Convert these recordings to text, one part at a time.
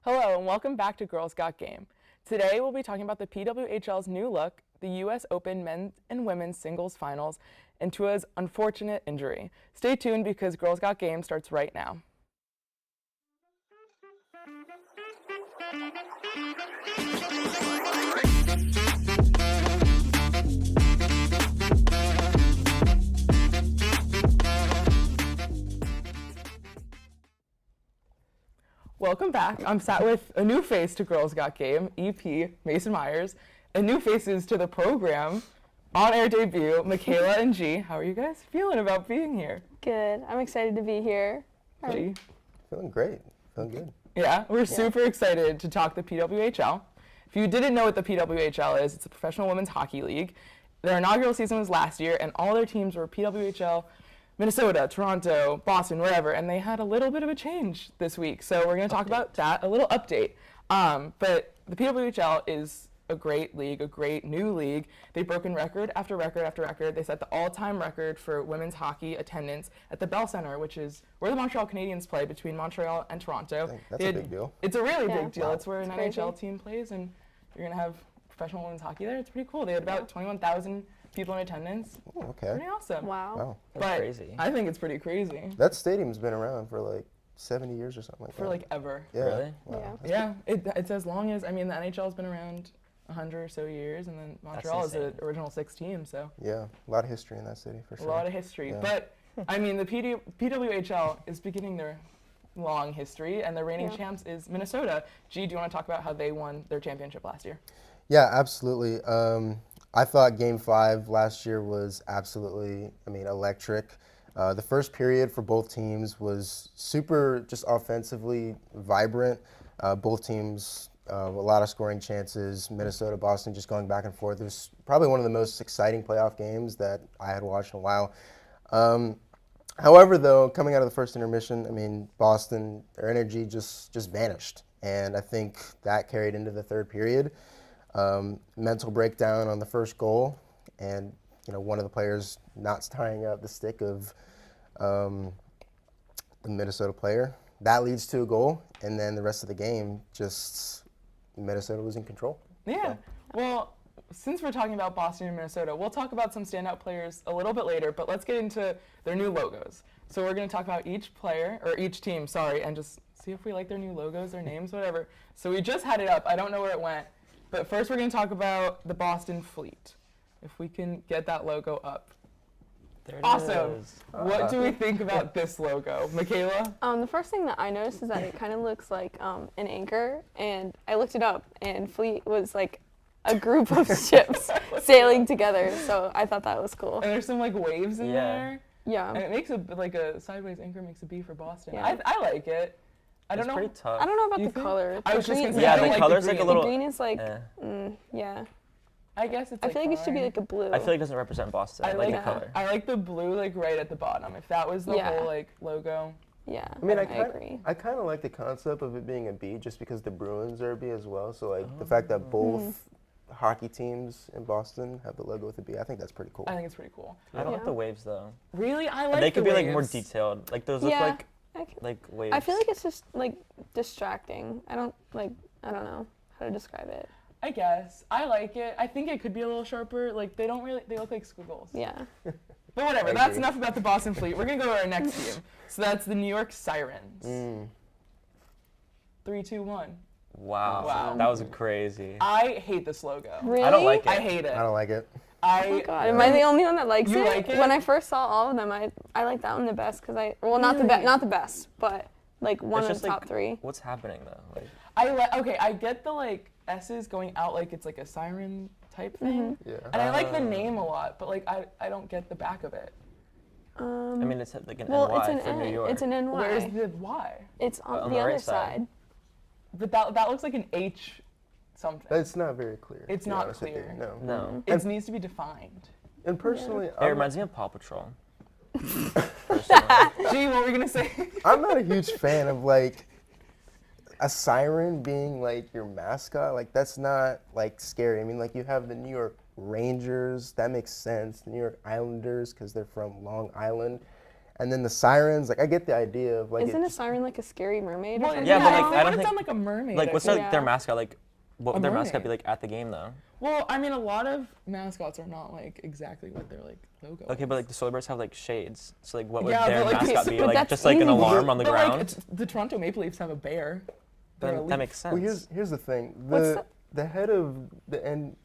Hello and welcome back to Girls Got Game. Today we'll be talking about the PWHL's new look, the U.S. Open men's and women's singles finals, and Tua's unfortunate injury. Stay tuned because Girls Got Game starts right now. Welcome back. I'm sat with a new face to Girls Got Game, EP Mason Myers, and new faces to the program, on-air debut, Mikayla and G. How are you guys feeling about being here? Good. I'm excited to be here. G? Feeling great. Feeling good. Yeah, we're super excited to talk the PWHL. If you didn't know what the PWHL is, it's the Professional Women's Hockey League. Their inaugural season was last year, and all their teams were PWHL, Minnesota, Toronto, Boston, wherever, and they had a little bit of a change this week. So we're going to talk about that, a little update. But the PWHL is a great league, a great new league. They've broken record after record after record. They set the all-time record for women's hockey attendance at the Bell Center, which is where the Montreal Canadiens play between Montreal and Toronto. That's a big deal. It's a really big deal. Wow. It's where an NHL team plays, and you're going to have professional women's hockey there. It's pretty cool. They had about 21,000 people in attendance. Oh, okay. Pretty awesome. Wow. But crazy. I think it's pretty crazy. That stadium's been around for like 70 years or something like that. For like ever. Yeah. Really? Wow. Yeah, it's as long as, I mean, the NHL's been around 100 or so years, and then Montreal is the insane. original 6 team, so Yeah, a lot of history in that city for sure. a lot of history. Yeah. But, I mean, the PWHL is beginning their long history, and the reigning champs is Minnesota. G, do you want to talk about how they won their championship last year? Yeah, absolutely. I thought Game 5 last year was absolutely, electric. The first period for both teams was super just offensively vibrant. Both teams, a lot of scoring chances. Minnesota, Boston just going back and forth. It was probably one of the most exciting playoff games that I had watched in a while. However, though, coming out of the first intermission, Boston, their energy just vanished. And I think that carried into the third period. Mental breakdown on the first goal, and one of the players not tying up the stick of the Minnesota player. That leads to a goal, and then the rest of the game, just Minnesota was in control. Yeah. Well, since we're talking about Boston and Minnesota, we'll talk about some standout players a little bit later, but let's get into their new logos. So we're going to talk about each player, or each team, sorry, and just see if we like their new logos, their names, whatever. So we just had it up. I don't know where it went. But first we're going to talk about the Boston Fleet, if we can get that logo up. There it Awesome. is. What do we think about this logo? Mikayla? The first thing that I noticed is that it kind of looks like an anchor, and I looked it up, and Fleet was like a group of ships sailing together, so I thought that was cool. And there's some like waves in there. Yeah. And it makes a sideways anchor makes a B for Boston. Yeah. I like it. I don't know. Pretty tough. I don't know about You the think? color. I was just green- gonna say, Yeah, I don't the like color's like a green. little. The green is like, eh. yeah. I guess it's I feel like it should be fine. like a blue. I feel like it doesn't represent Boston. I like like the color. I like the blue like right at the bottom. If that was the Yeah. whole like logo. Yeah, I agree. I kind of like the concept of it being a B just because the Bruins are a B as well. So like the fact that both hockey teams in Boston have the logo with a B, I think that's pretty cool. I think it's pretty cool. I don't like Yeah. the waves though. Really, I like They could the be like more waves. detailed. Like those Yeah. look like waves. I feel like it's just like distracting. I don't know how to describe it. I guess. I like it. I think it could be a little sharper. Like, they look like squiggles. Yeah. But whatever, I that's agree. enough about the Boston Fleet. We're going to go to our next team. So that's the New York Sirens. 3, 2, 1. Wow. Wow. That was crazy. I hate this logo. Really? I don't like it. I hate it. I don't like it. Oh my God, am I the only one that likes You it? like it? When I first saw all of them, I like that one the best because not the best, but like one It's of just the top like, 3. What's happening though? Like, I get the like S's going out like it's like a siren type thing. Yeah. And I like the name a lot, but like I don't get the back of it. I mean, it's like an Well, NY it's an for New N. York. It's an NY. Where's the Y? It's on On the the other right side. side. But that looks like an H something. It's not very clear. It's to be not honest with you. clear. No. No. It needs to be defined. And personally, It reminds me of Paw Patrol. Personally. Gee, what were we gonna say? I'm not a huge fan of like a siren being like your mascot. Like that's not like scary. I mean, like you have the New York Rangers, that makes sense. The New York Islanders because they're from Long Island. And then the sirens, like I get the idea of like Isn't a siren like a scary mermaid or Well, something? Yeah, but, I like, think I don't it's think- on like a mermaid. Like, I what's think. like their mascot? Like, what A would their mascot be mermaid. like at the game though? Well, I mean, a lot of mascots are not like exactly what their like logo. Okay, is. but like the solar bears have like shades. So like, what would Yeah, their but, like, mascot but be? that's Like just like an easy. alarm on the But, like, ground. it's- the Toronto Maple Leafs have a bear. They're a Then leaf. that makes sense. Well, here's the thing. What's The head of the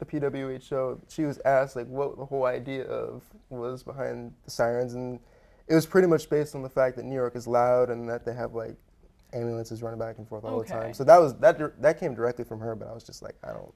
PWHL, she was asked like what the whole idea of was behind the sirens, and it was pretty much based on the fact that New York is loud and that they have like ambulances running back and forth all the Okay. time. So that came directly from her, but I was just like,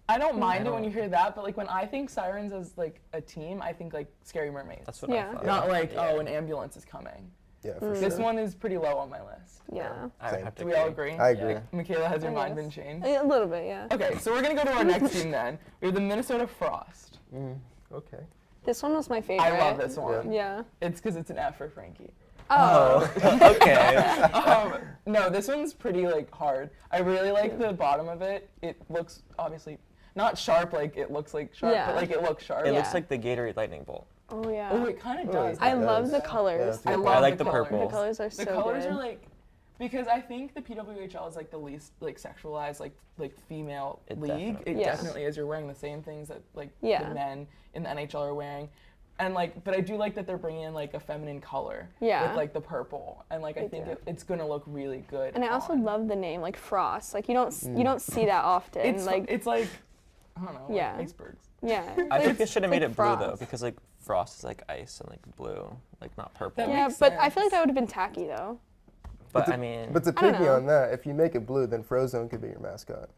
I don't mind it when you hear that, but like when I think sirens as like a team, I think like Scary Mermaids. That's what Yeah. I thought. Not like, Yeah. oh, an ambulance is coming. yeah, for This sure. one is pretty low on my list. Yeah. I would have to Do we all agree. agree? I agree. Yeah. Michaela, has your I mind guess. been changed? A little bit, yeah. Okay, so we're gonna go to our next team then. We have the Minnesota Frost. Okay. This one was my favorite. I love this one. Yeah. It's because it's an F for Frankie. Oh. Okay. No, this one's pretty like hard. I really like the bottom of it. It looks obviously not sharp like it looks like sharp, Yeah. but like it looks sharp. It Yeah. looks like the Gatorade lightning bolt. Oh yeah. Oh, it kind of does. I It love does. the colors. Yeah, I too. love I like the colors. purple. The colors are The so colors good. are like, because I think the PWHL is like the least like sexualized like female It league. definitely It is. definitely is. You're wearing the same things that like Yeah. the men in the NHL are wearing, and like, but I do like that they're bringing in like a feminine color. Yeah. With like the purple, and like I They think do. it's gonna look really good. And I also on. love the name, like Frost. Like you don't see that often. It's like it's like I don't know. Yeah. Like icebergs. yeah. I think It's they should have made like it blue though, Frost. because like frost is like ice and like blue, like not purple. That Yeah, makes but I feel like sense. that would have been tacky though. But I mean, But to I don't pick me know. on that, if you make it blue, then Frozone could be your mascot.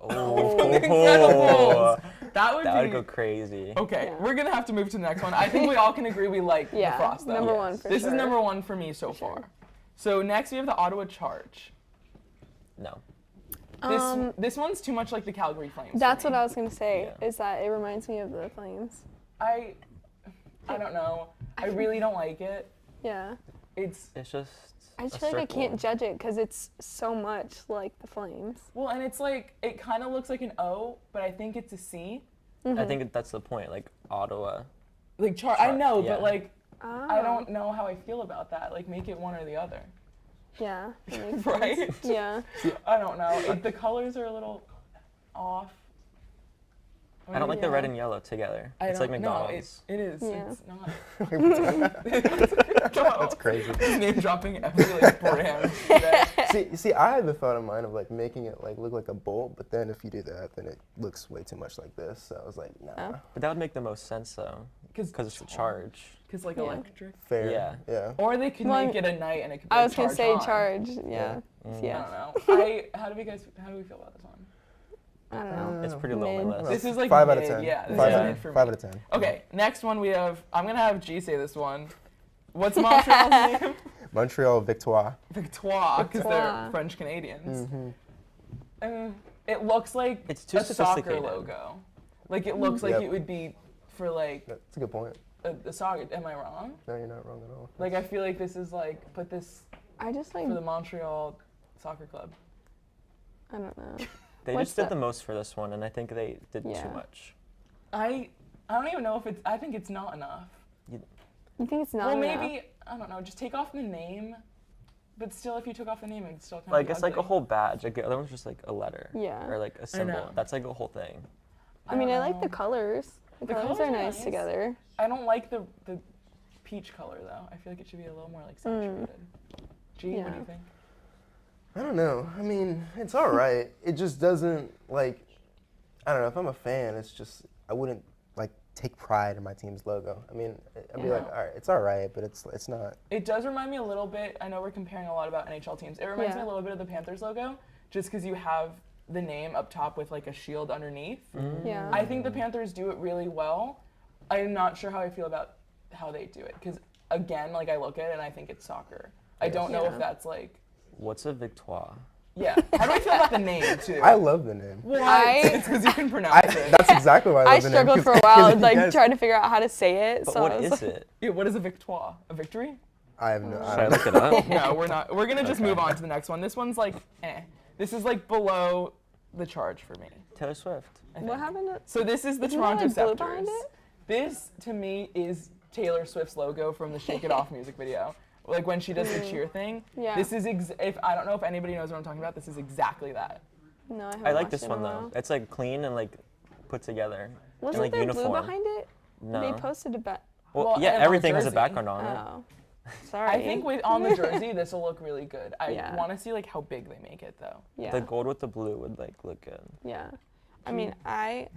oh, Incredibles. That would that be. would go crazy. Okay, Yeah. we're gonna have to move to the next one. I think we all can agree we like Yeah, the Frost though. number one for This sure. is number one for me so Sure. far. So next we have the Ottawa Charge. No. This one's too much like the Calgary Flames. for That's me. what I was gonna say. Yeah. Is that it reminds me of the Flames. I don't know. I really don't like it. Yeah. It's It's just. I just a feel like I circle. can't judge it because it's so much like the Flames. well, and it's like it kind of looks like an O, but I think it's a C. I think that's the point. Like Ottawa. Like I know, yeah. but like Oh. I don't know how I feel about that. Like make it one or the other, Yeah. that makes right? sense. Yeah. I don't know. The colors are a little off. I don't like the red Yeah. and yellow together. I It's like don't- McDonald's. No, it is. Yeah. It's not. That's crazy. Name dropping every like brand. today. See, I had the thought in mind of like making it like look like a bolt, but then if you do that, then it looks way too much like this. So I was like, nah, Oh. But that would make the most sense though, because it's a charge. Because like Yeah. electric. fair. Yeah. Yeah. Or they could Well, make it a night and it could be I a was gonna charge say on. charge. Yeah. I Yeah. don't know. How do we feel about this one? I don't know. It's pretty low on Mid. my list. This is like 5 out of mid, 10. Yeah, this Five is out mid of- for me. 5 out of 10. Okay, next one we have. I'm gonna have G say this one. What's Montreal's name? Montreal Victoire. Victoire, because they're Victoire. French Canadians. Mm-hmm. It looks like It's too a soccer sophisticated. logo. Like it looks like Yep. it would be for like That's a good point. a soccer. Am I wrong? No, you're not wrong at all. Like I feel like this is like put this I just like for the Montreal Soccer Club. I don't know. They What's just did the- the most for this one, and I think they did Yeah. too much. I don't even know if it's. I think it's not enough. You think it's not Well, enough? maybe I don't know. Just take off the name, but still, if you took off the name, it's still kind Like of. it's like a whole badge. Like the other one's just like a letter. Yeah. Or like a symbol. know. That's like a whole thing. I mean, I like the know. colors. The colors are nice together. I don't like the peach color though. I feel like it should be a little more like saturated. G, what do Yeah. you think? I don't know. I mean, it's all right. It just doesn't like. I don't know. If I'm a fan, it's just I wouldn't like take pride in my team's logo. I mean, I'd be like, Yeah. all right, it's all right, but it's not. It does remind me a little bit. I know we're comparing a lot about NHL teams. It reminds me Yeah. a little bit of the Panthers logo, just because you have the name up top with like a shield underneath. Yeah. I think the Panthers do it really well. I'm not sure how I feel about how they do it because again, like I look at it and I think it's soccer. I don't know Yeah. if that's like, What's a Victoire? yeah. How do I feel about the name too? I love the name. Why? It's because you can pronounce it. That's exactly why I love I the name. struggled 'cause- for a while, 'cause like yes, trying to figure out how to say it. But so what I was is like, it? Yeah, what is a victoire? A victory? I have no. Should I look it up? No, we're not. We're gonna just Okay. move on to the next one. This one's like, This is like below the charge for me. Taylor Swift. I think. What happened to? So this is the Isn't there, Toronto like, blue Scepters. behind it? This to me is Taylor Swift's logo from the Shake It Off music video. like when she does the cheer thing. Yeah. This is if I don't know if anybody knows what I'm talking about. This is exactly that. No, I haven't I like watched this it in one a though. while. It's like clean and like put together. Wasn't and, like, there uniform. blue behind it? No. They posted about. Well, Well, yeah, and on the everything has a jersey. background on it. Oh, sorry. I think on the jersey, this will look really good. I Yeah. want to see like how big they make it though. Yeah. The gold with the blue would like look good. Yeah. I mean, I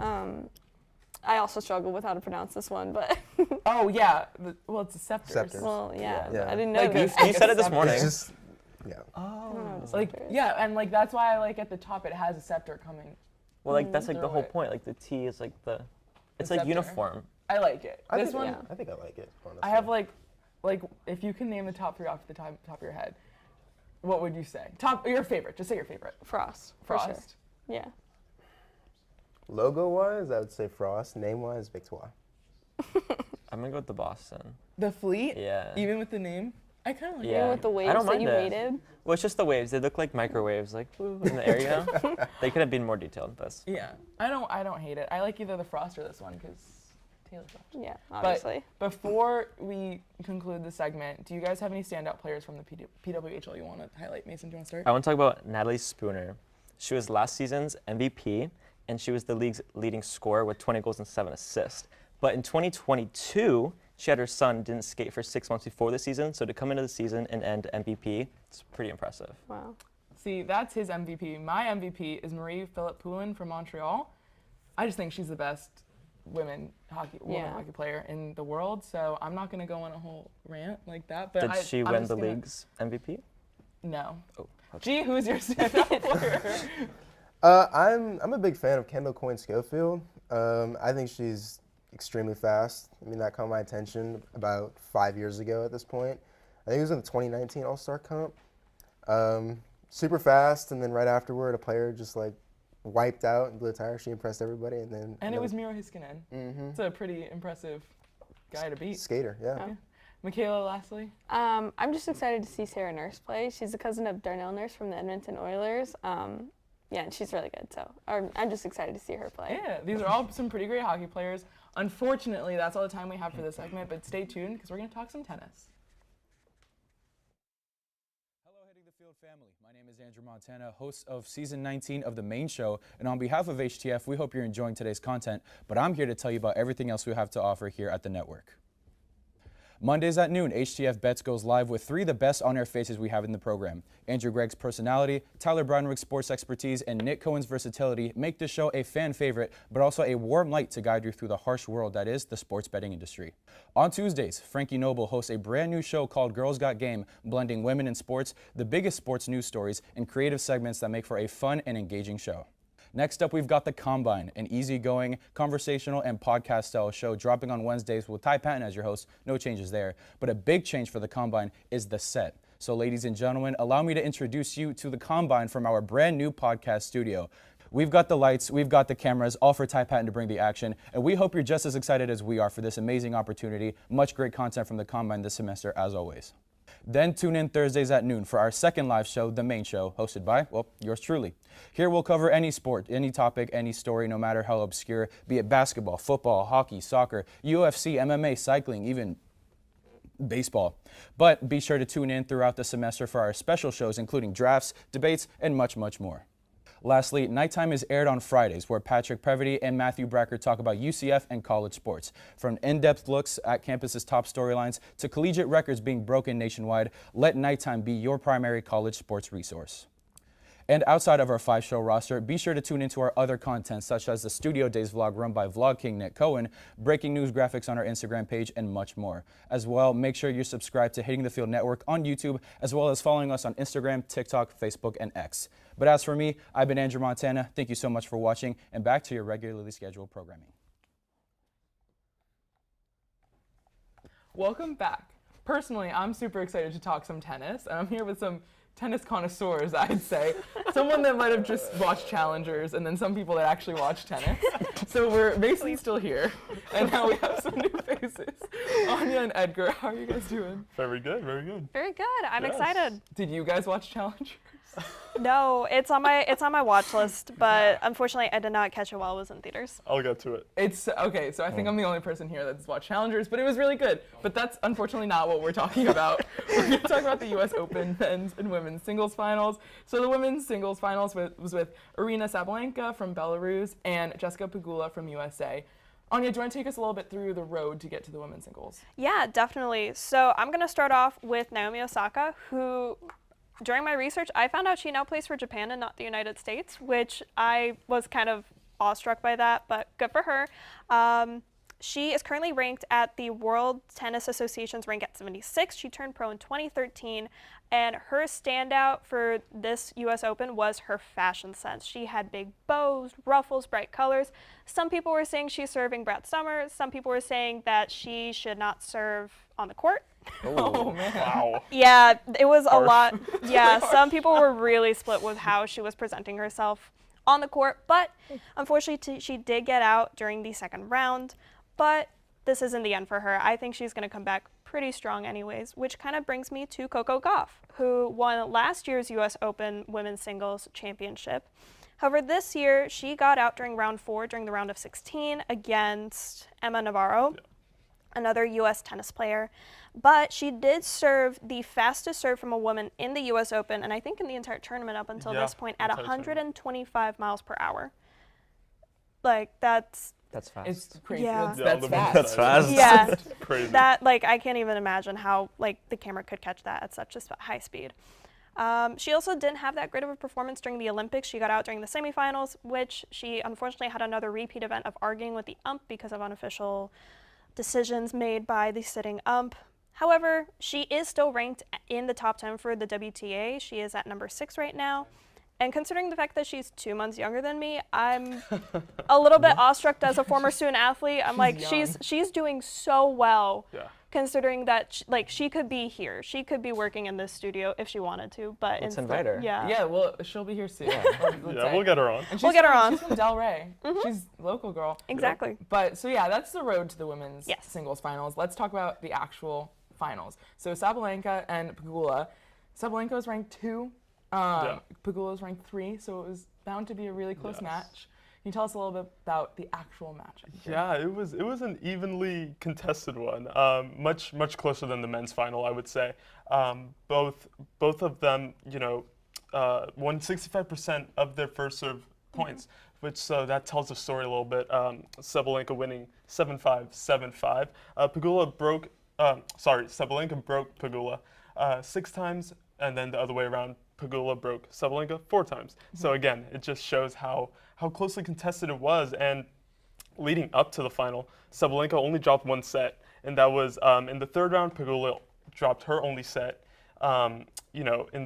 also struggle with how to pronounce this one, but Oh yeah, well it's a scepter. Scepter. well, yeah, Yeah. I didn't know Like this. this- You said it this It's morning. It's just, yeah. I don't know what a Like scepter is. yeah, and like that's why I like at the top it has a scepter coming. Well, like that's like the Through whole it. point. Like the T is like it's like scepter. uniform. I like it. I This think, one, yeah. I think I like it, honestly. I have like if you can name the top 3 off the top of your head, what would you say? Your favorite. Just say your favorite. Frost. For sure. Frost. Yeah. Logo-wise, I would say Frost. Name-wise, Victoire. I'm gonna go with the Boston. The fleet. Yeah. Even with the name, I kind of like Yeah. Even with the waves don't that mind you it. hated. Well, it's just the waves. They look like microwaves, like woo, in the air. You know? They could have been more detailed, but it. Yeah. I don't hate it. I like either the Frost or this one because Taylor Swift. Yeah, obviously. Before we conclude the segment, do you guys have any standout players from the PWHL you want to highlight? Mason, do you want to start? I want to talk about Natalie Spooner. She was last season's MVP, and she was the league's leading scorer with 20 goals and 7 assists. But in 2022, she had her son didn't skate for 6 months before the season, so to come into the season and end MVP, it's pretty impressive. Wow. See, that's his MVP. My MVP is Marie-Philip Poulin from Montreal. I just think she's the best woman hockey player in the world, so I'm not going to go on a whole rant like that. But Did she I'm win just the gonna- league's MVP? No. Oh, okay. Gee, who's your standout player? I'm a big fan of Kendall Coyne-Schofield. I think she's extremely fast. I mean, that caught my attention about 5 years ago at this point. I think it was in the 2019 All-Star Comp. Super fast, and then right afterward, a player just like wiped out and blew a tire. She impressed everybody, and then And it was Miro Heiskanen. It's a pretty impressive guy to beat. skater. Yeah. Yeah. Mikayla, lastly? I'm just excited to see Sarah Nurse play. She's a cousin of Darnell Nurse from the Edmonton Oilers. Yeah, and she's really good, so I'm just excited to see her play. Yeah, these are all some pretty great hockey players. Unfortunately, that's all the time we have for this segment, but stay tuned because we're going to talk some tennis. Hello, Hitting the Field family. My name is Andrew Montana, host of Season 19 of The Main Show, and on behalf of HTF, we hope you're enjoying today's content, but I'm here to tell you about everything else we have to offer here at the network. Mondays at noon, HTF Bets goes live with 3 of the best on-air faces we have in the program. Andrew Gregg's personality, Tyler Brownrick's sports expertise, and Nick Cohen's versatility make this show a fan favorite, but also a warm light to guide you through the harsh world that is the sports betting industry. On Tuesdays, Franki Noble hosts a brand new show called Girls Got Game, blending women in sports, the biggest sports news stories, and creative segments that make for a fun and engaging show. Next up, we've got The Combine, an easygoing, conversational, and podcast-style show dropping on Wednesdays with Ty Paton as your host. No changes there. But a big change for The Combine is the set. So ladies and gentlemen, allow me to introduce you to The Combine from our brand new podcast studio. We've got the lights, we've got the cameras, all for Ty Paton to bring the action, and we hope you're just as excited as we are for this amazing opportunity. Much great content from The Combine this semester, as always. Then tune in Thursdays at noon for our second live show, The Main Show, hosted by, well, yours truly. Here we'll cover any sport, any topic, any story, no matter how obscure, be it basketball, football, hockey, soccer, UFC, MMA, cycling, even baseball. But be sure to tune in throughout the semester for our special shows, including drafts, debates, and much, much more. Lastly, Nighttime is aired on Fridays, where Patrick Previty and Matthew Bracker talk about UCF and college sports. From in-depth looks at campus's top storylines to collegiate records being broken nationwide, let Nighttime be your primary college sports resource. And outside of our 5-show roster, be sure to tune into our other content, such as the Studio Days vlog run by Vlog King Nick Cohen, breaking news graphics on our Instagram page, and much more. As well, make sure you're subscribed to Hitting the Field Network on YouTube, as well as following us on Instagram, TikTok, Facebook, and X. But as for me, I've been Andrew Montana. Thank you so much for watching, and back to your regularly scheduled programming. Welcome back. Personally, I'm super excited to talk some tennis, and I'm here with some tennis connoisseurs, I'd say. Someone that might have just watched Challengers, and then some people that actually watch tennis. So we're basically still here, and now we have some new faces. Anya and Edgar, how are you guys doing? Very good, very good. Very good. I'm Yes. excited. Did you guys watch Challengers? No, it's on my watch list, but unfortunately I did not catch it while it was in theaters. I'll get to it. It's okay, so I think I'm the only person here that's watched Challengers, but it was really good. But that's unfortunately not what we're talking about. We're going to talk about the U.S. Open men's and women's singles finals. So the women's singles finals was with Aryna Sabalenka from Belarus and Jessica Pegula from USA. Anya, do you want to take us a little bit through the road to get to the women's singles? Yeah, definitely. So I'm going to start off with Naomi Osaka, who, during my research, I found out she now plays for Japan and not the United States, which I was kind of awestruck by that, but good for her. She is currently ranked at the World Tennis Association's rank at 76. She turned pro in 2013, and her standout for this U.S. Open was her fashion sense. She had big bows, ruffles, bright colors. Some people were saying she's serving Brad Summers. Some people were saying that she should not serve on the court. Oh, man. Wow. Yeah, it was a Harsh. lot. Yeah, some people were really split with how she was presenting herself on the court, but unfortunately she did get out during the second round. But this isn't the end for her. I think she's going to come back pretty strong anyways, which kind of brings me to Coco Gauff, who won last year's U.S. Open Women's Singles Championship. However, this year she got out during round 4 during the round of 16 against Emma Navarro, another U.S. tennis player. But she did serve the fastest serve from a woman in the U.S. Open, and I think in the entire tournament up until this point, at 125 miles per hour. Like, that's fast. It's crazy. Yeah. That's fast. That's fast. Yeah, Crazy. that, like, I can't even imagine how, like, the camera could catch that at such a high speed. She also didn't have that great of a performance during the Olympics. She got out during the semifinals, which she unfortunately had another repeat event of arguing with the ump because of unofficial decisions made by the sitting ump. However, she is still ranked in the top 10 for the WTA. She is at number 6 right now. And considering the fact that she's 2 months younger than me, I'm a little bit awestruck as a former student athlete. I'm like, she's doing so well, considering that she could be here. She could be working in this studio if she wanted to. But Let's invite her. Yeah. Yeah, well, she'll be here soon. Yeah, we'll get her on. And We'll get her on. She's from Del Rey. She's a local girl. Exactly. But so yeah, that's the road to the women's Yes. singles finals. Let's talk about the actual finals. So Sabalenka and Pegula. Sabalenka was ranked 2. Pegula was ranked 3, so it was bound to be a really close match. Can you tell us a little bit about the actual match? Yeah, it was an evenly contested one, much closer than the men's final, I would say. Both of them, won 65% of their first serve points, which so that tells the story a little bit. Sabalenka winning 7-5, 7-5. Sabalenka broke Pegula 6 times, and then the other way around. Pegula broke Sabalenka 4 times. So again, it just shows how closely contested it was. And leading up to the final, Sabalenka only dropped 1 set, and that was in the 3rd round. Pegula dropped her only set, in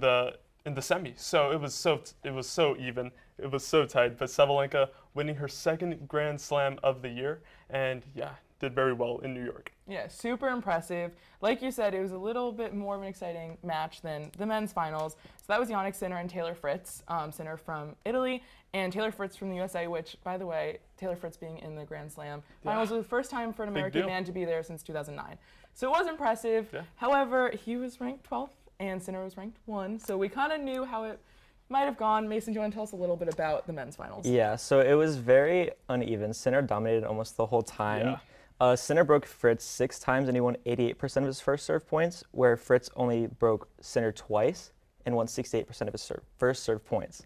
the semi. So it was so even. It was so tight. But Sabalenka winning her 2nd Grand Slam of the year, and did very well in New York. Yeah, super impressive. Like you said, it was a little bit more of an exciting match than the men's finals. So that was Yannick Sinner and Taylor Fritz. Sinner from Italy and Taylor Fritz from the USA, which, by the way, Taylor Fritz being in the Grand Slam finals was the first time for an American man to be there since 2009. So it was impressive. Yeah. However, he was ranked 12th and Sinner was ranked 1. So we kind of knew how it might have gone. Mason, do you want to tell us a little bit about the men's finals? Yeah, so it was very uneven. Sinner dominated almost the whole time. Yeah. Sinner broke Fritz 6 times and he won 88% of his first serve points, where Fritz only broke Sinner twice and won 68% of his first serve points.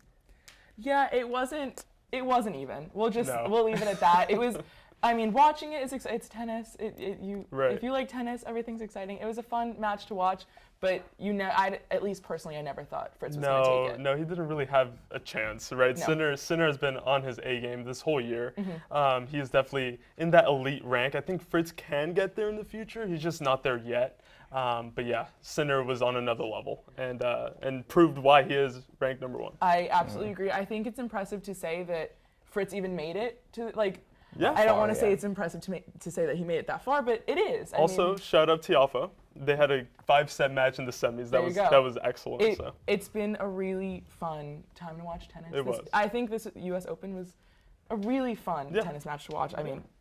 Yeah, it wasn't even. We'll leave it at that. It was, watching it it's tennis. If you like tennis, everything's exciting. It was a fun match to watch, but at least personally, I never thought Fritz was going to take it. No, he didn't really have a chance, right? No. Sinner has been on his A game this whole year. He is definitely in that elite rank. I think Fritz can get there in the future. He's just not there yet. But yeah, Sinner was on another level and proved why he is ranked number 1. I absolutely agree. I think it's impressive to say that Fritz even made it to I don't want to say it's impressive to say that he made it that far, but it is. Also, shout out Tiafoe. They had a 5-set match in the semis. That was excellent. It's been a really fun time to watch tennis. It was. I think this U.S. Open was a really fun tennis match to watch.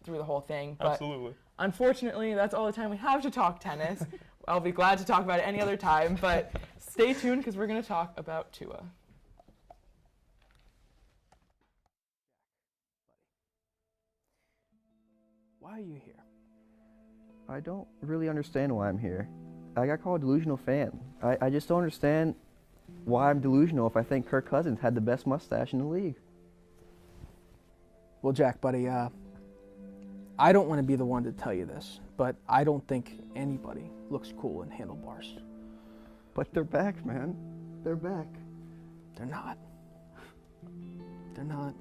Through the whole thing. But absolutely. Unfortunately, that's all the time we have to talk tennis. I'll be glad to talk about it any other time, but stay tuned because we're going to talk about Tua. Why are you here? I don't really understand why I'm here. I got called a delusional fan. I just don't understand why I'm delusional if I think Kirk Cousins had the best mustache in the league. Well, Jack, buddy, I don't want to be the one to tell you this, but I don't think anybody looks cool in handlebars. But they're back, man. They're back. They're not. They're not.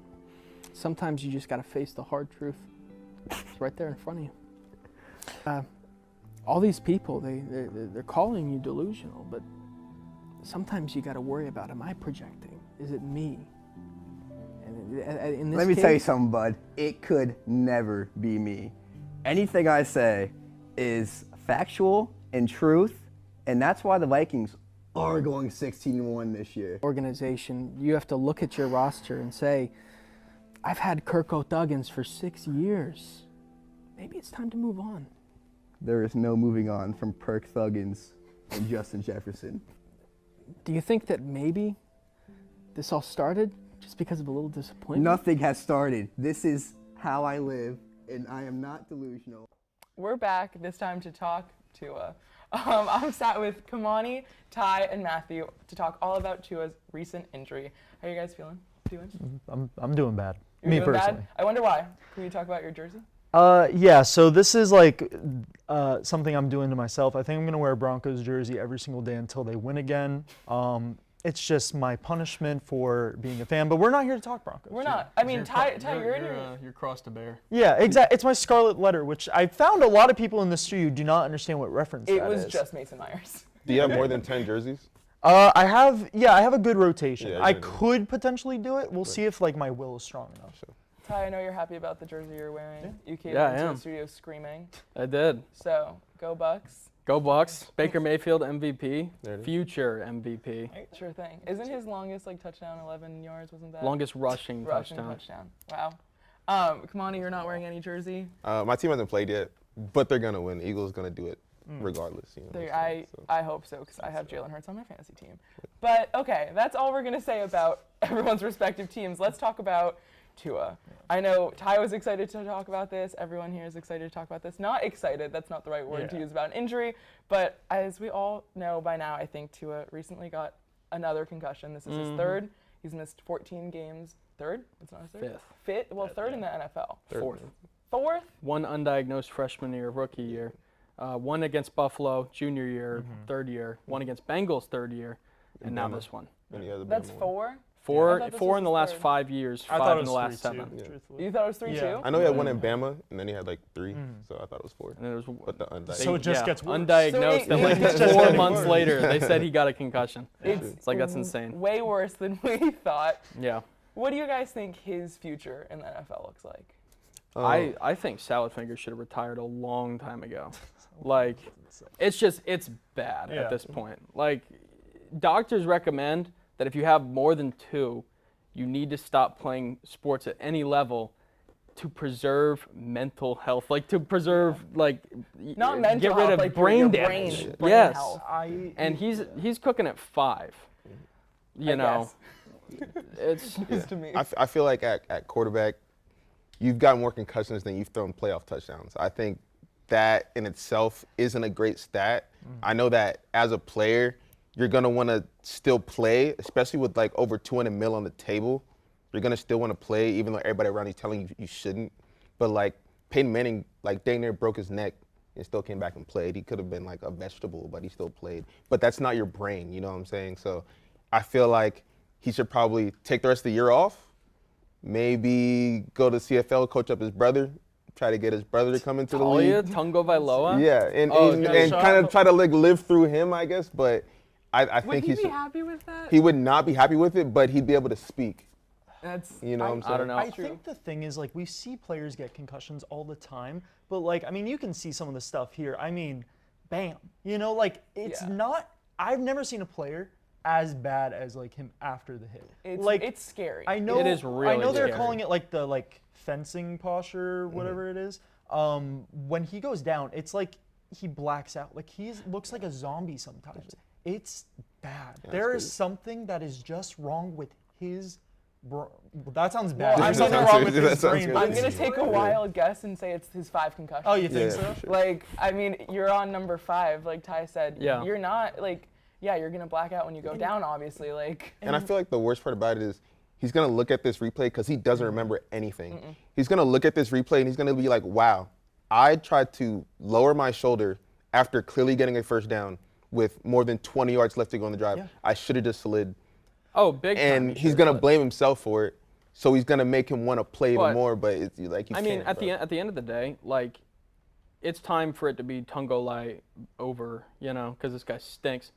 Sometimes you just got to face the hard truth. It's right there in front of you. All these people, they're calling you delusional, but sometimes you got to worry about, am I projecting? Is it me? And in this Let me case, tell you something, bud. It could never be me. Anything I say is factual and truth, and that's why the Vikings are going 16-1 this year. Organization, you have to look at your roster and say, I've had Kirk Thuggins for 6 years. Maybe it's time to move on. There is no moving on from Perk Thuggins and Justin Jefferson. Do you think that maybe this all started just because of a little disappointment? Nothing has started. This is how I live, and I am not delusional. We're back this time to talk Tua. I'm sat with Kymani, Ty, and Matthew to talk all about Tua's recent injury. How are you guys feeling? I'm doing bad. You're Me doing personally. Bad? I wonder why. Can you talk about your jersey? Yeah, so this is like something I'm doing to myself. I think I'm going to wear a Broncos jersey every single day until they win again. It's just my punishment for being a fan, but we're not here to talk Broncos. We're not. I mean, Ty, you're in your... You're cross to bear. Yeah, exactly. It's my scarlet letter, which I found a lot of people in the studio do not understand what reference that is. It was just Mason Myers. Do you have more than 10 jerseys? I have a good rotation. Yeah, I could potentially do it. We'll see if like my will is strong enough. Ty, I know you're happy about the jersey you're wearing. Yeah. You came Yeah, I into am. the studio screaming. I did. So, go Bucks. Go Bucks. Baker Mayfield MVP. There it is. Future MVP. Sure thing. Isn't his longest touchdown 11 yards? Wasn't that? Longest rushing touchdown. Wow. Kymani, you're not wearing any jersey. My team hasn't played yet, but they're going to win. Eagles going to do it regardless. You know, I hope so, because I have Jalen Hurts on my fantasy team. But, okay, that's all we're going to say about everyone's respective teams. Let's talk about Tua. I know Ty was excited to talk about this. Everyone here is excited to talk about this. Not excited, that's not the right word to use about an injury, but as we all know by now, I think Tua recently got another concussion. This is his third. He's missed 14 games. Third? It's not his third? Fifth. Well, third in the NFL. Fourth? One undiagnosed freshman year, rookie year. One against Buffalo, junior year, third year. One against Bengals, third year. And now this one. That's four? Four in the last 5 years, five in the last 7. You thought it was 3 too? I know he had one in Bama, and then he had like 3, so I thought it was 4. And it was But the undiagnosed. So it just gets worse. Undiagnosed, So and like it 4 months later, they said he got a concussion. It's like, that's insane. Way worse than we thought. Yeah. What do you guys think his future in the NFL looks like? I think Salad should have retired a long time ago. Like, it's bad at this point. Like, doctors recommend that if you have more than 2, you need to stop playing sports at any level to preserve mental health, like to preserve, like, Not mental get rid health, of like brain your damage. brain Yes, health. and he's cooking at 5. You know, it's to me. I feel like at quarterback, you've got more concussions than you've thrown playoff touchdowns. I think that in itself isn't a great stat. I know that as a player, you're going to want to still play, especially with like over $200 million on the table. You're going to still want to play, even though everybody around you is telling you you shouldn't. But like Peyton Manning, like dang near broke his neck and still came back and played. He could have been like a vegetable, but he still played. But that's not your brain, you know what I'm saying? So I feel like he should probably take the rest of the year off, maybe go to CFL, coach up his brother, try to get his brother to come into the league. Tua Tagovailoa? Yeah, and kind of try to like live through him, I guess. But I think Would he be happy with that? He would not be happy with it, but he'd be able to speak. That's, you know what I'm saying? I don't know. I think the thing is, like, we see players get concussions all the time, but, like, I mean, you can see some of the stuff here. I mean, bam. You know, like, it's not – I've never seen a player as bad as, like, him after the hit. It's scary. I know, it is really I know they're scary. calling it, like, the, like, fencing posture, whatever it is. When he goes down, it's like he blacks out. Like, he looks like a zombie sometimes. It's bad. Yeah, there is something that is just wrong with his That sounds bad. Well, There's I'm something not- wrong with that his sounds brain. good. I'm gonna take a wild guess and say it's his 5 concussions. Oh, you think Yeah, so? for sure. Like, I mean, you're on number 5, like Ty said. Yeah. You're not like, yeah, you're gonna black out when you go down, obviously. Like. And I feel like the worst part about it is he's going to look at this replay because he doesn't remember anything. He's going to look at this replay and he's going to be like, wow, I tried to lower my shoulder after clearly getting a first down with more than 20 yards left to go on the drive. Yeah. I should have just slid. Oh, big time. And he he's should, going to but- blame himself for it. So he's going to make him want to play even But, more. But it's like, you I mean, can't, at bro. the end of the day, like, it's time for it to be Tungolai over, because this guy stinks.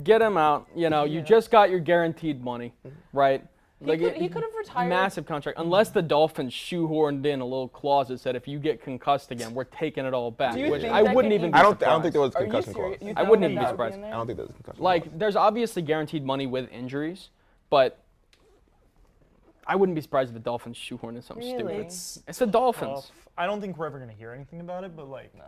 Get him out. You just got your guaranteed money, right? He could have retired. Massive contract. Unless the Dolphins shoehorned in a little clause that said if you get concussed again, we're taking it all back. Do you Which think I that wouldn't can even even- be I don't surprised. think there was a Are you concussion serious? clause. You I think wouldn't even that be would surprised. in I there? don't think there was a concussion clause. Like, there's obviously guaranteed money with injuries, but I wouldn't be surprised if the Dolphins shoehorned in something Really? stupid. It's the Dolphins. I don't think we're ever gonna hear anything about it, but like, no.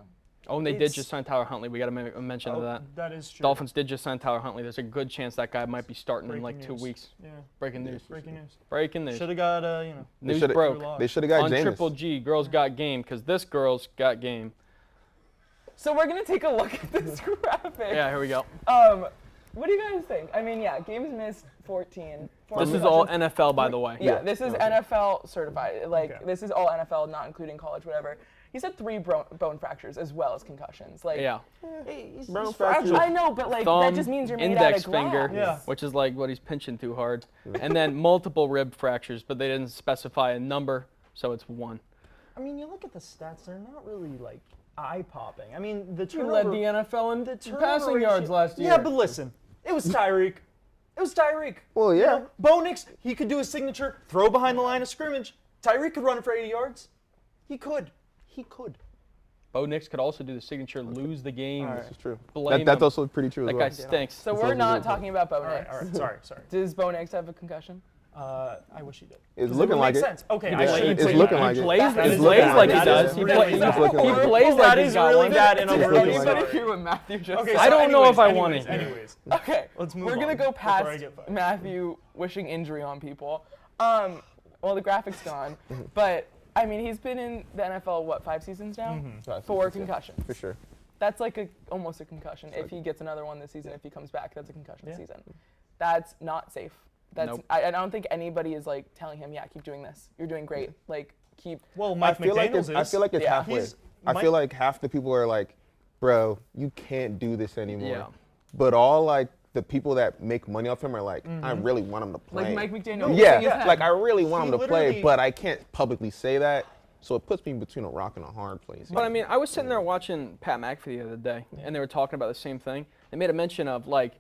Oh, and they did It's- just sign Tyler Huntley. We got to make a mention of that. That is true. Dolphins did just sign Tyler Huntley. There's a good chance that guy might be starting in Breaking like 2 news. weeks. Yeah. Breaking news. Breaking news. Breaking news. Should have got They News shoulda- broke They should have got on Jameis. Triple G. Girls got game because this girl's got game. So we're gonna take a look at this graphic. Yeah, here we go. What do you guys think? I mean, yeah, games missed 14. This is all NFL, by the way. Yeah, this is NFL certified. Like, Okay. this is all NFL, not including college, whatever. He said 3 bone fractures as well as concussions. Like, Yeah. Bone fracture. I know, but like Thumb, that just means you're made out index of glass. finger, Yeah. which is like what he's pinching too hard. And then multiple rib fractures, but they didn't specify a number, so it's 1. I mean, you look at the stats; they're not really like eye-popping. I mean, the He turnover. led the NFL in the turnover passing ratio- yards last year. Yeah, but listen, it was Tyreek. It was Tyreek. Well, You yeah. know, Bo Nix, he could do his signature, throw behind the line of scrimmage. Tyreek could run it for 80 yards. He could. He could. Bo Nix could also do the signature, lose the game. This is true. Blame That's him. also pretty true That as guy well. stinks. So That's we're also not very talking about Bo All right, Nix. all right. Sorry. Does Bo Nix have a concussion? I wish he did. It's 'Cause looking would like make it. sense. Okay, Yeah, I see. it's looking like he it. plays, That he is plays bad. like he That does. is He really plays, bad. he looking like it. plays like That he's is got really one. bad, and I'm It's really looking like sorry. it. Hear what Matthew just Okay, said. I don't know if I want anyways, to. Anyways, Okay, Let's move we're gonna on go before I past get fired. Matthew wishing injury on people. Well, the graphic's gone, but I mean, he's been in the NFL what 5 seasons now? 4 concussions. For sure. That's like almost a concussion. If he gets another one this season, if he comes back, that's a concussion season. That's not safe. That's Nope. I don't think anybody is like telling him, yeah, keep doing this. You're doing great. Like keep. well, Mike I feel like McDaniels it's, is. I feel like it's Yeah. halfway. He's- I Mike- feel like half the people are like, bro, you can't do this anymore. Yeah. But all like the people that make money off him are like, I really want him to play. Like Mike McDaniel. Yeah, using his head. like I really want He him to play, literally- but I can't publicly say that. So it puts me between a rock and a hard place. But I mean, I was sitting there watching Pat McAfee the other day, and they were talking about the same thing. They made a mention of like,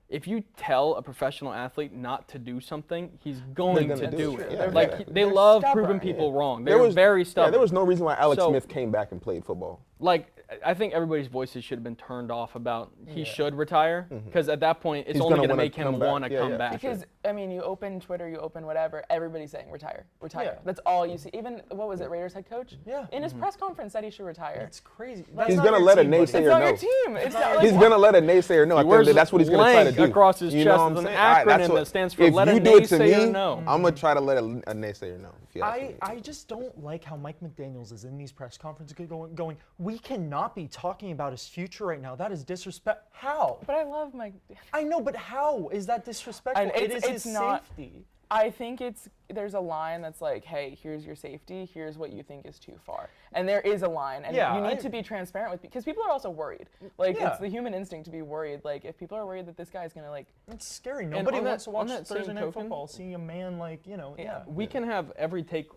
if you tell a professional athlete not to do something, he's going gonna to do do it. it. Yeah, Like yeah. they They're love stubborn. proving people wrong. There They're was- very stubborn. Yeah, there was no reason why Alex So- Smith came back and played football. Like, I think everybody's voices should have been turned off about he should retire, because at that point, it's He's only gonna going to wanna make him come back. want to Yeah, come yeah. back. Because I mean, you open Twitter, you open whatever, everybody's saying retire. Yeah. That's all you see. Even what was it, Raiders head coach? Yeah. In his press conference said he should retire. It's crazy. He's gonna let a naysayer It's not know. your team. It's not like He's gonna let a naysayer know. I He wears think that's what he's gonna try to blank do. across his You know chest what I'm with an saying? That's acronym what- that stands for if let a you do it to naysayer me, know. I'm gonna try to let a naysayer know. If you ask me. I just don't like how Mike McDaniels is in these press conferences going, we cannot be talking about his future right now. That is disrespect. How? But I love Mike. I know, but how is that disrespectful? And It is it's his not- safety. I think there's a line that's like, hey, here's your safety, here's what you think is too far. And there is a line, and Yeah, you need I- to be transparent with, because people are also worried. Like, Yeah. it's the human instinct to be worried. Like, if people are worried that this guy's gonna, like, It's scary. Nobody on wants that- to on watch that same Thursday Night token- Football seeing a man like, yeah. We can have every take,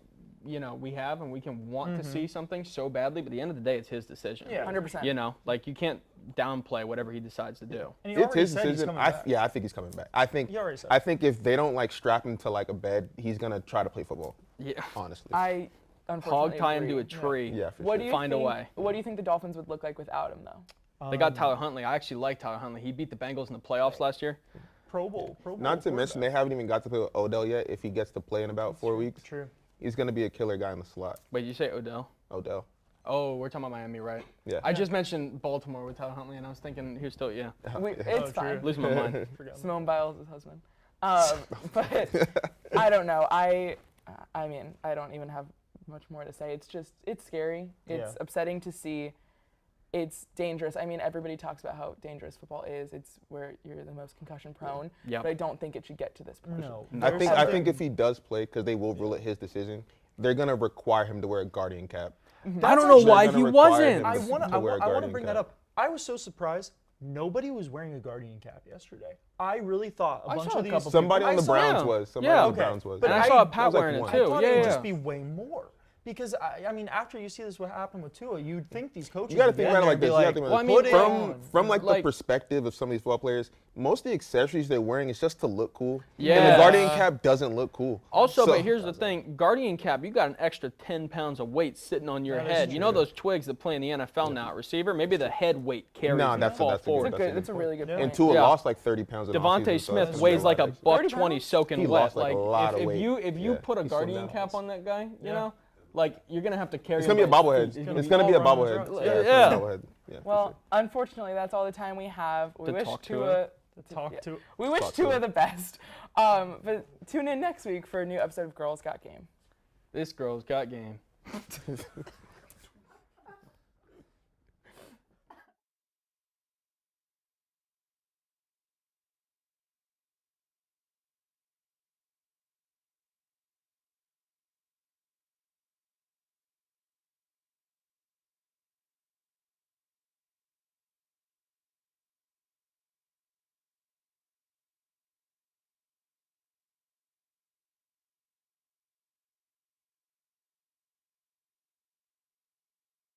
we have, and we can want to see something so badly, but at the end of the day, it's his decision. Yeah. 100%. Like you can't downplay whatever he decides to do. And he It's already his said he's decision. coming back. I think he's coming back. I think. He already said. I think if they don't like strap him to like a bed, he's gonna try to play football. Yeah. Honestly. I Hog unfortunately tie him agree. to a tree. Yeah. For What sure. do you Find a think, way. What do you think the Dolphins would look like without him, though? They got Tyler Huntley. I actually like Tyler Huntley. He beat the Bengals in the playoffs last year. Pro Bowl. Not to mention they haven't even got to play with Odell yet. If he gets to play in about 4 weeks, True. he's gonna be a killer guy in the slot. Wait, you say Odell? Odell. Oh, we're talking about Miami, right? Yeah. I just mentioned Baltimore with Tyler Huntley, and I was thinking he was still, It's fine. losing my mind. Simone Biles' husband. But I don't know. I mean, I don't even have much more to say. It's scary. It's upsetting to see. It's dangerous. I mean, everybody talks about how dangerous football is. It's where you're the most concussion prone. Yeah. But I don't think it should get to this point. No. I think if he does play, because they will rule it his decision, they're gonna require him to wear a guardian cap. I don't know why he wasn't. I want to bring that up. I was so surprised. Nobody was wearing a guardian cap yesterday. I really thought a bunch of these. Somebody on the Browns was. Somebody on the Browns was. But I saw Pat wearing it too. I thought it would just be way more. Because, I mean, after you see this, what happened with Tua, you'd think these coaches. You got to think about it like this. From like like, the perspective of some of these football players, most of the accessories they're wearing is just to look cool. Yeah. And the guardian cap doesn't look cool. Also, but here's the thing: guardian cap, you got an extra 10 pounds of weight sitting on your head. You know those twigs that play in the NFL now at receiver? Maybe the head weight carries you fall forward. That's a really good point. And Tua lost like 30 pounds. Devontae Smith weighs like a $120 soaking wet. Lost like a lot of weight. If you put a guardian cap on that guy, you know. Like, you're going to have to carry It's going to be a bobblehead. It's going to be a bobblehead. Yeah. Well, unfortunately, that's all the time we have. We wish Tua the best. But tune in next week for a new episode of Girls Got Game. This girl's got game.